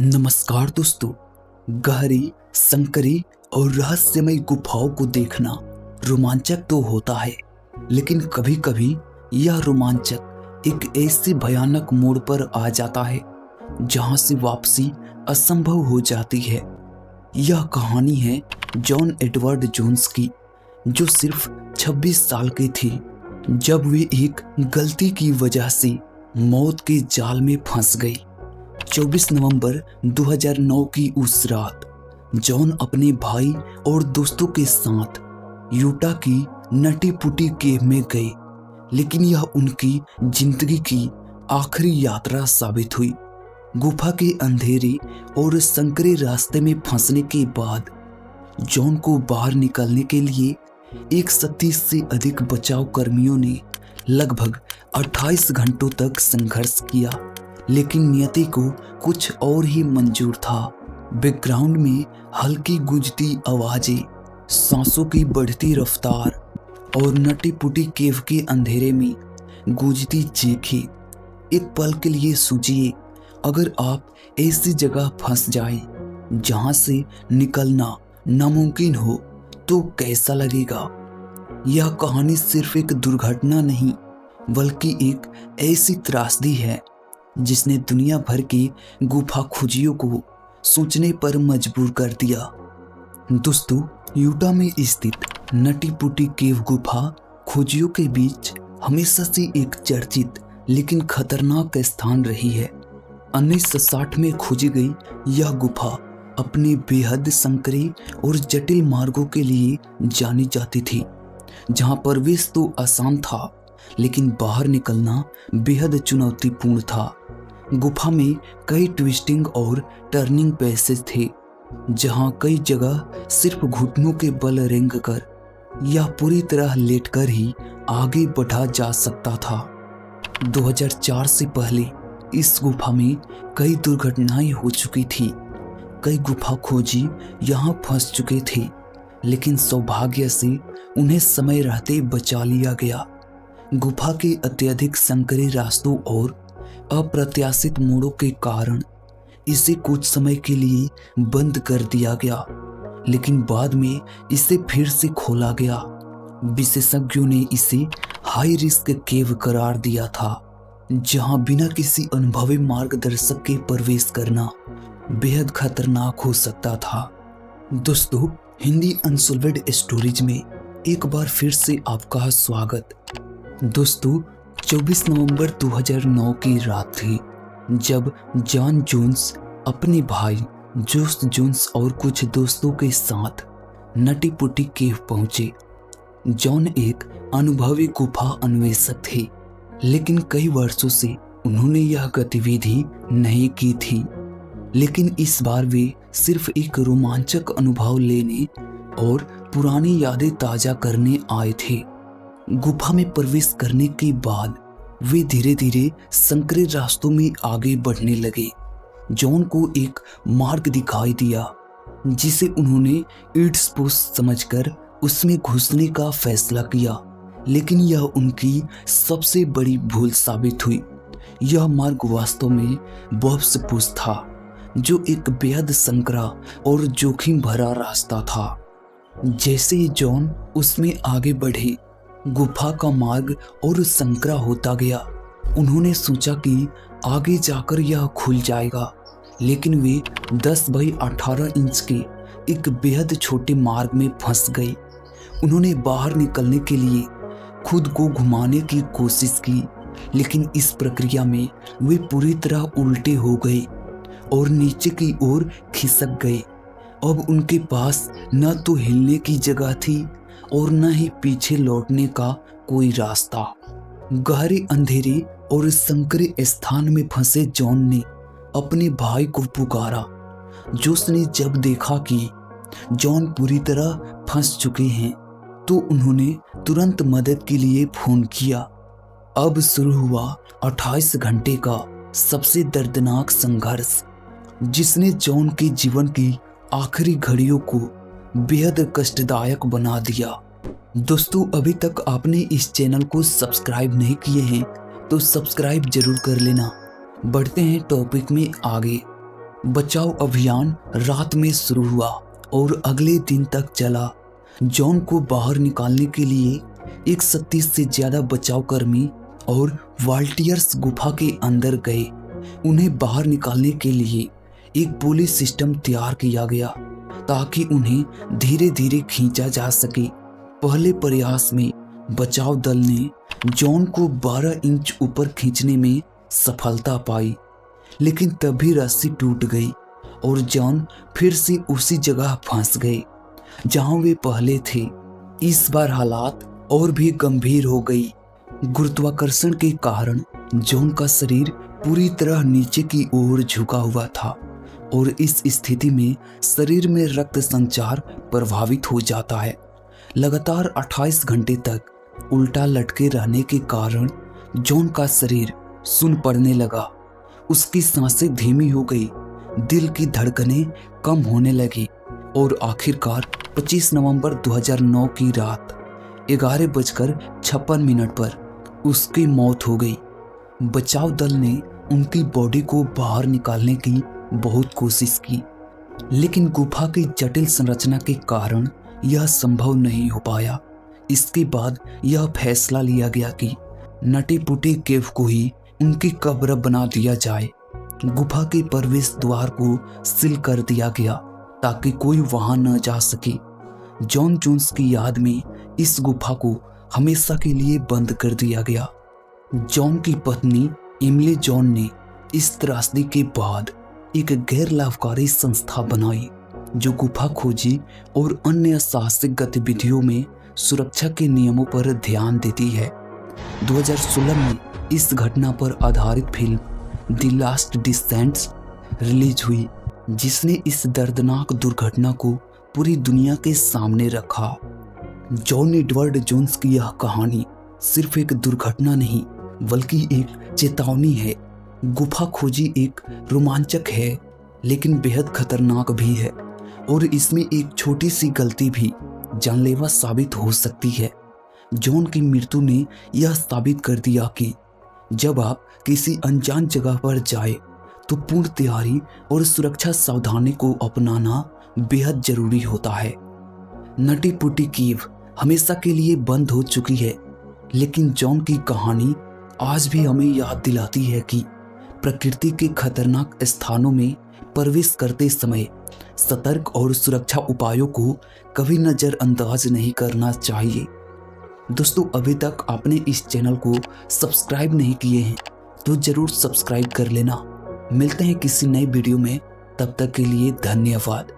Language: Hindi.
नमस्कार दोस्तों। गहरी, संकरी और रहस्यमय गुफाओं को देखना रोमांचक तो होता है, लेकिन कभी-कभी यह रोमांचक एक ऐसे भयानक मोड़ पर आ जाता है जहां से वापसी असंभव हो जाती है। यह कहानी है जॉन एडवर्ड जोन्स की, जो सिर्फ 26 साल की थी जब वे एक गलती की वजह से मौत के जाल में फंस गई। 24 नवंबर 2009 की उस रात जॉन अपने भाई और दोस्तों के साथ यूटा की नटी पुटी केव में गए, लेकिन यह उनकी जिंदगी की आखिरी यात्रा साबित हुई। गुफा के अंधेरे और संकरे रास्ते में फंसने के बाद जॉन को बाहर निकालने के लिए 130 से अधिक बचाव कर्मियों ने लगभग 28 घंटों तक संघर्ष किया, लेकिन नियति को कुछ और ही मंजूर था। बैकग्राउंड में हल्की गूंजती आवाजें, सांसों की बढ़ती रफ्तार और नटी पुटी केव के अंधेरे में गूंजती चीखें। एक पल के लिए सोचिए, अगर आप ऐसी जगह फंस जाएं जहां से निकलना नामुमकिन हो तो कैसा लगेगा। यह कहानी सिर्फ एक दुर्घटना नहीं, बल्कि एक ऐसी त्रासदी है जिसने दुनिया भर के गुफा खोजियों को सोचने पर मजबूर कर दिया। दोस्तों, यूटा में स्थित नटी पुटी केव गुफा खोजियों के बीच हमेशा से एक चर्चित लेकिन खतरनाक स्थान रही है। 1960 में खोजी गई यह गुफा अपने बेहद संकरे और जटिल मार्गों के लिए जानी जाती थी, जहां प्रवेश तो आसान था लेकिन बाहर निकलना बेहद चुनौतीपूर्ण था। गुफा में कई ट्विस्टिंग और टर्निंग पैसेज थे, जहां कई जगह सिर्फ घुटनों के बल रेंगकर या पूरी तरह लेटकर ही आगे बढ़ा जा सकता था। 2004 से पहले इस गुफा में कई दुर्घटनाएं हो चुकी थी। कई गुफा खोजी यहां फंस चुके थे, लेकिन सौभाग्य से उन्हें समय रहते बचा लिया गया। गुफा के अत्यधिक संकरे रास्तों और अप्रत्याशित मोड़ों के कारण इसे कुछ समय के लिए बंद कर दिया गया, लेकिन बाद में इसे फिर से खोला गया। विशेषज्ञों ने इसे हाई रिस्क केव करार दिया था, जहां बिना किसी अनुभवी मार्गदर्शक के प्रवेश करना बेहद खतरनाक हो सकता था। दोस्तों, हिंदी अनसॉल्व्ड स्टोरीज में एक बार फिर से आपका स्वागत। दोस्तों, 24 नवंबर 2009 की रात थी जब जॉन जोन्स अपने भाई जोस जोन्स और कुछ दोस्तों के साथ नटी पुटी केव पहुंचे। जॉन एक अनुभवी गुफा अन्वेषक थे, लेकिन कई वर्षों से उन्होंने यह गतिविधि नहीं की थी। लेकिन इस बार वे सिर्फ एक रोमांचक अनुभव लेने और पुरानी यादें ताजा करने आए थे। गुफा में प्रवेश करने के बाद वे धीरे धीरे संकरे रास्तों में आगे बढ़ने लगे। जॉन को एक मार्ग दिखाई दिया, जिसे उन्होंने ईड्स पोस्ट समझकर उसमें घुसने का फैसला किया, लेकिन यह उनकी सबसे बड़ी भूल साबित हुई। यह मार्ग वास्तव में बॉब्स पोस्ट था, जो एक बेहद संकरा और जोखिम भरा रास्ता था। जैसे ही जॉन उसमें आगे बढ़े, गुफा का मार्ग और संकरा होता गया। उन्होंने सोचा कि आगे जाकर यह खुल जाएगा, लेकिन वे 10 बाई 18 इंच के एक बेहद छोटे मार्ग में फंस गए। उन्होंने बाहर निकलने के लिए खुद को घुमाने की कोशिश की, लेकिन इस प्रक्रिया में वे पूरी तरह उल्टे हो गए और नीचे की ओर खिसक गए। अब उनके पास न तो हिलने की जगह थी और न ही पीछे लौटने का कोई रास्ता। गहरे अंधेरे और संकरे स्थान में फंसे जॉन ने अपने भाई को पुकारा। जोस ने जब देखा कि जॉन पूरी तरह फंस चुके हैं, तो उन्होंने तुरंत मदद के लिए फोन किया। अब शुरू हुआ 28 घंटे का सबसे दर्दनाक संघर्ष, जिसने जॉन के जीवन की आखिरी घड़ियों को बेहद कष्टदायक बना दिया। दोस्तों, अभी तक आपने इस चैनल को सब्सक्राइब नहीं किए हैं तो सब्सक्राइब जरूर कर लेना। बढ़ते हैं टॉपिक में आगे। बचाव अभियान रात में शुरू हुआ और अगले दिन तक चला। जॉन को बाहर निकालने के लिए 130 से ज्यादा बचाव कर्मी और वॉलंटियर्स गुफा के अंदर गए। उन्हें बाहर निकालने के लिए एक पुलिस सिस्टम तैयार किया गया ताकि उन्हें धीरे धीरे खींचा जा सके। पहले प्रयास में बचाव दल ने जॉन को 12 इंच ऊपर खींचने में सफलता पाई, लेकिन तभी रस्सी टूट गई और जॉन फिर से उसी जगह फंस गए जहां वे पहले थे। इस बार हालात और भी गंभीर हो गई। गुरुत्वाकर्षण के कारण जॉन का शरीर पूरी तरह नीचे की ओर झुका हुआ था और इस स्थिति में शरीर में रक्त संचार प्रभावित हो जाता है। लगातार 28 घंटे तक उल्टा लटके रहने के कारण जॉन का शरीर सुन्न पड़ने लगा। उसकी सांसें धीमी हो गई, दिल की धड़कनें कम होने लगी और आखिरकार 25 नवंबर 2009 की रात 11:56 पर उसकी मौत हो गई। बचाव दल ने उनकी बॉडी को बाहर निकालने की बहुत कोशिश की, लेकिन गुफा की जटिल संरचना के कारण यह संभव नहीं हो पाया। इसके बाद यह फैसला लिया गया कि नटी पुटी केव को ही उनकी कब्र बना दिया जाए। गुफा के प्रवेश द्वार को सील कर दिया गया ताकि कोई वहां न जा सके। जॉन जोन्स की याद में इस गुफा को हमेशा के लिए बंद कर दिया गया। जॉन की पत्नी एमिली जॉन ने इस त्रासदी के बाद एक गैर लाभकारी संस्था बनाई जो गुफा खोजी और अन्य साहसिक गतिविधियों में सुरक्षा के नियमों पर ध्यान देती है। 2016 में इस घटना पर आधारित film the last descents release हुई, जिसने इस दर्दनाक दुर्घटना को पूरी दुनिया के सामने रखा। जॉन एडवर्ड जोन्स की यह कहानी सिर्फ एक दुर्घटना नहीं बल्कि एक चेतावनी है। गुफा खोजी एक रोमांचक है लेकिन बेहद खतरनाक भी है और इसमें एक छोटी सी गलती भी जानलेवा साबित हो सकती है। जॉन की मृत्यु ने यह साबित कर दिया कि जब आप किसी अनजान जगह पर जाए तो पूर्ण तैयारी और सुरक्षा सावधानी को अपनाना बेहद जरूरी होता है। नटी पुटी कीव हमेशा के लिए बंद हो चुकी है, लेकिन जॉन की कहानी आज भी हमें याद दिलाती है कि प्रकृति के खतरनाक स्थानों में प्रवेश करते समय सतर्क और सुरक्षा उपायों को कभी नज़रअंदाज नहीं करना चाहिए। दोस्तों, अभी तक आपने इस चैनल को सब्सक्राइब नहीं किए हैं तो ज़रूर सब्सक्राइब कर लेना। मिलते हैं किसी नई वीडियो में, तब तक के लिए धन्यवाद।